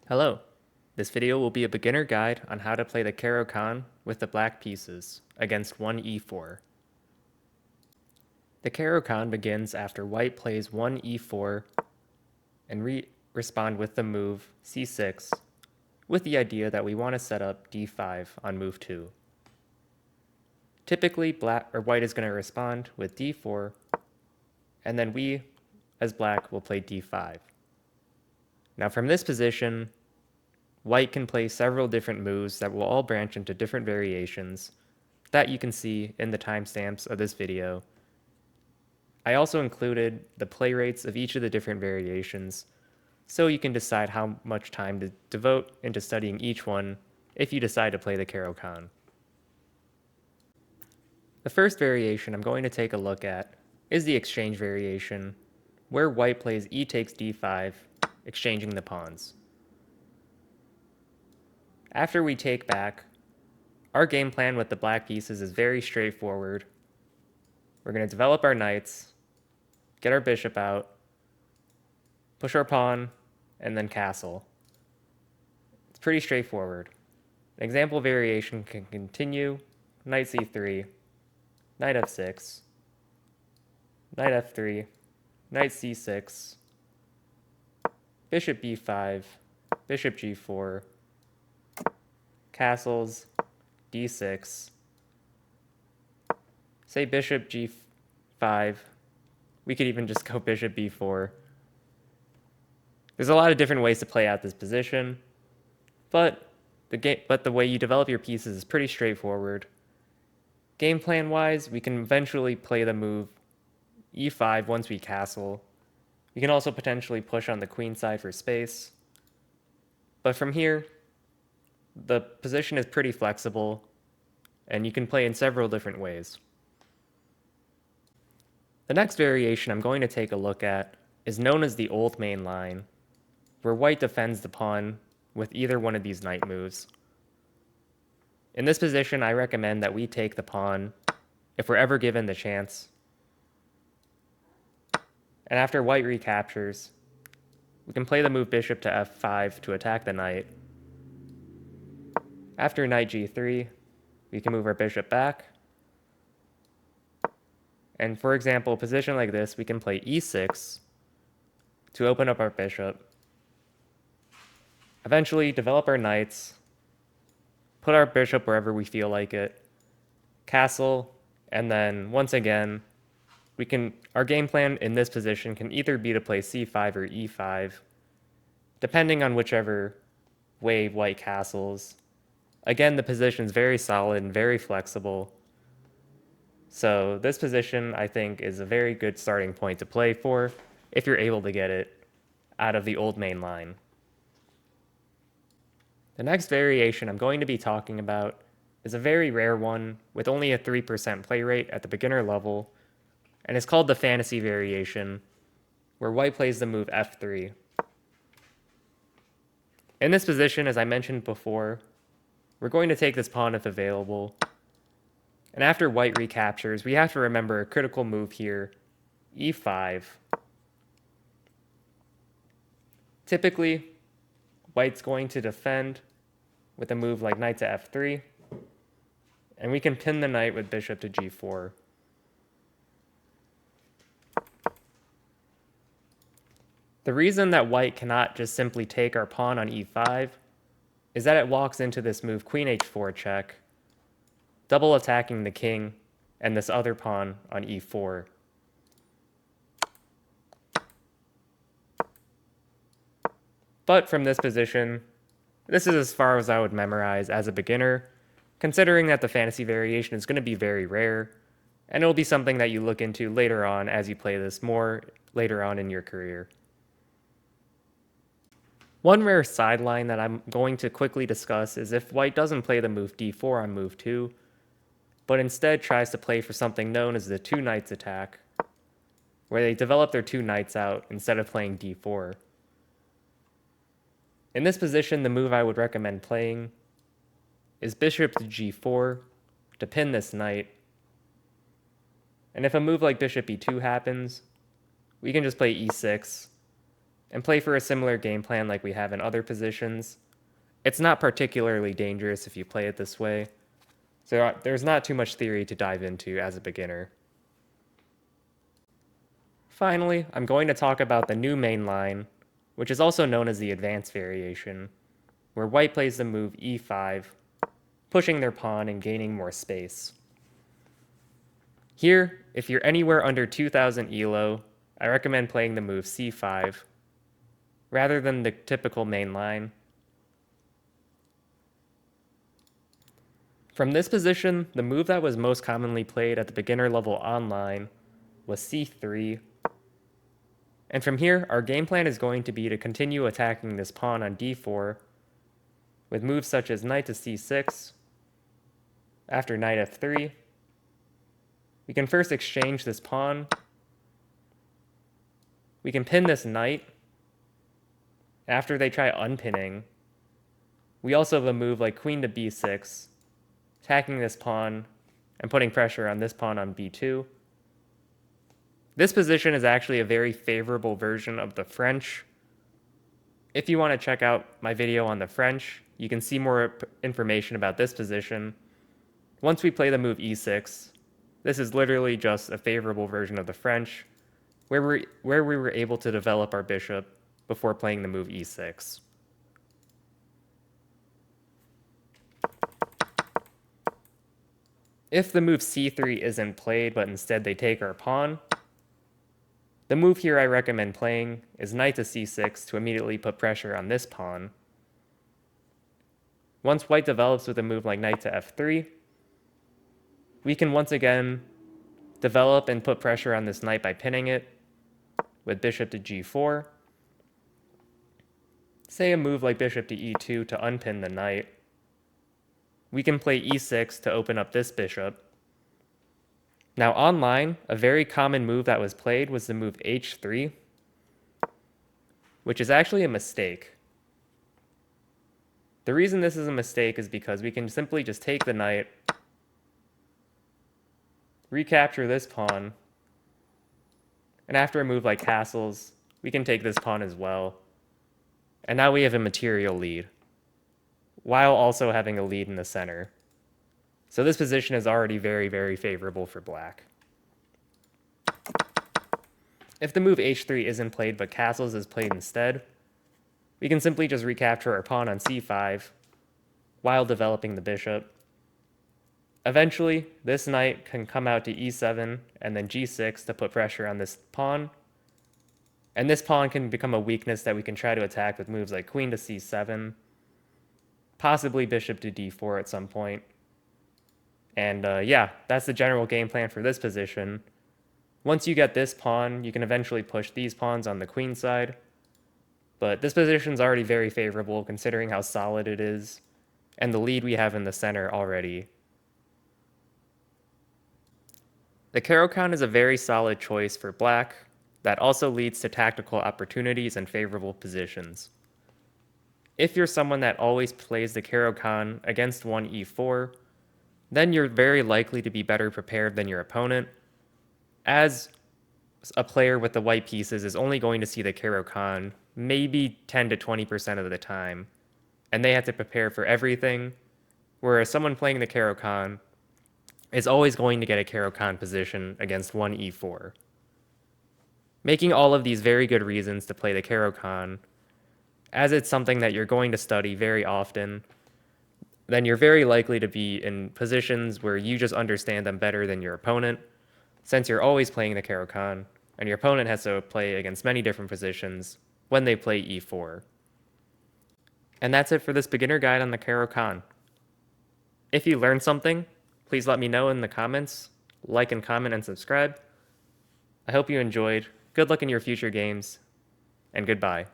Hello, this video will be a beginner guide on how to play the Caro Kann with the black pieces against one e4. The Caro Kann begins after white plays one e4 and respond with the move c6 with the idea that we want to set up d5 on move 2. Typically white is going to respond with d4 and then we as black will play d5. Now from this position, white can play several different moves that will all branch into different variations that you can see in the timestamps of this video. I also included the play rates of each of the different variations, so you can decide how much time to devote into studying each one if you decide to play the Caro Kann. The first variation I'm going to take a look at is the exchange variation, where white plays e takes d5, exchanging the pawns. After we take back, our game plan with the black pieces is very straightforward. We're going to develop our knights, get our bishop out, push our pawn, and then castle. It's pretty straightforward. An example variation can continue knight c3, knight f6, knight f3, knight c6, bishop b5, bishop g4, castles, d6, say bishop g5, we could even just go bishop b4. There's a lot of different ways to play out this position, but the way you develop your pieces is pretty straightforward. Game plan wise, we can eventually play the move e5 once we castle. We can also potentially push on the queen side for space. But from here, the position is pretty flexible, and you can play in several different ways. The next variation I'm going to take a look at is known as the old main line, where white defends the pawn with either one of these knight moves. In this position, I recommend that we take the pawn if we're ever given the chance. And after white recaptures, we can play the move bishop to f5 to attack the knight. After knight g3, we can move our bishop back. And for example, a position like this, we can play e6 to open up our bishop. Eventually, develop our knights, put our bishop wherever we feel like it, castle, and then once again, our game plan in this position can either be to play c5 or e5, depending on whichever way white castles. Again, the position is very solid and very flexible. So this position, I think, is a very good starting point to play for if you're able to get it out of the old main line. The next variation I'm going to be talking about is a very rare one with only a 3% play rate at the beginner level, and it's called the fantasy variation, where white plays the move f3. In this position, as I mentioned before, we're going to take this pawn if available. And after white recaptures, we have to remember a critical move here, e5. Typically, white's going to defend with a move like knight to f3, and we can pin the knight with bishop to g4. The reason that white cannot just simply take our pawn on e5 is that it walks into this move queen h4 check, double attacking the king and this other pawn on e4. But from this position, this is as far as I would memorize as a beginner, considering that the fantasy variation is going to be very rare, and it will be something that you look into later on as you play this more later on in your career. One rare sideline that I'm going to quickly discuss is if white doesn't play the move d4 on move 2, but instead tries to play for something known as the two knights attack, where they develop their two knights out instead of playing d4. In this position, the move I would recommend playing is bishop to g4 to pin this knight. And if a move like bishop e2 happens, we can just play e6 and play for a similar game plan like we have in other positions. It's not particularly dangerous if you play it this way, so there's not too much theory to dive into as a beginner. Finally, I'm going to talk about the new main line, which is also known as the advanced variation, where white plays the move e5, pushing their pawn and gaining more space. Here, if you're anywhere under 2000 elo, I recommend playing the move c5, rather than the typical main line. From this position, the move that was most commonly played at the beginner level online was c3. And from here, our game plan is going to be to continue attacking this pawn on d4 with moves such as knight to c6. After knight f3, we can first exchange this pawn. We can pin this knight. After they try unpinning, we also have a move like queen to b6, attacking this pawn and putting pressure on this pawn on b2. This position is actually a very favorable version of the French. If you want to check out my video on the French, you can see more information about this position. Once we play the move e6, this is literally just a favorable version of the French, where we were able to develop our bishop before playing the move e6. If the move c3 isn't played, but instead they take our pawn, the move here I recommend playing is knight to c6 to immediately put pressure on this pawn. Once white develops with a move like knight to f3, we can once again develop and put pressure on this knight by pinning it with bishop to g4. Say a move like bishop to e2 to unpin the knight. We can play e6 to open up this bishop. Now online, a very common move that was played was the move h3, which is actually a mistake. The reason this is a mistake is because we can simply just take the knight, recapture this pawn, and after a move like castles, we can take this pawn as well. And now we have a material lead, while also having a lead in the center. So this position is already very, very favorable for black. If the move h3 isn't played but castles is played instead, we can simply just recapture our pawn on c5 while developing the bishop. Eventually, this knight can come out to e7 and then g6 to put pressure on this pawn. And this pawn can become a weakness that we can try to attack with moves like queen to c7, possibly bishop to d4 at some point. And yeah, that's the general game plan for this position. Once you get this pawn, you can eventually push these pawns on the queen side. But this position is already very favorable considering how solid it is, and the lead we have in the center already. The Caro Kann is a very solid choice for black that also leads to tactical opportunities and favorable positions. If you're someone that always plays the Caro Kann against 1e4, then you're very likely to be better prepared than your opponent, as a player with the white pieces is only going to see the Caro Kann maybe 10 to 20% of the time, and they have to prepare for everything, whereas someone playing the Caro Kann is always going to get a Caro Kann position against 1e4. Making all of these very good reasons to play the Caro Kann, as it's something that you're going to study very often, then you're very likely to be in positions where you just understand them better than your opponent, since you're always playing the Caro Kann, and your opponent has to play against many different positions when they play e4. And that's it for this beginner guide on the Caro Kann. If you learned something, please let me know in the comments, like and comment and subscribe. I hope you enjoyed. Good luck in your future games, and goodbye.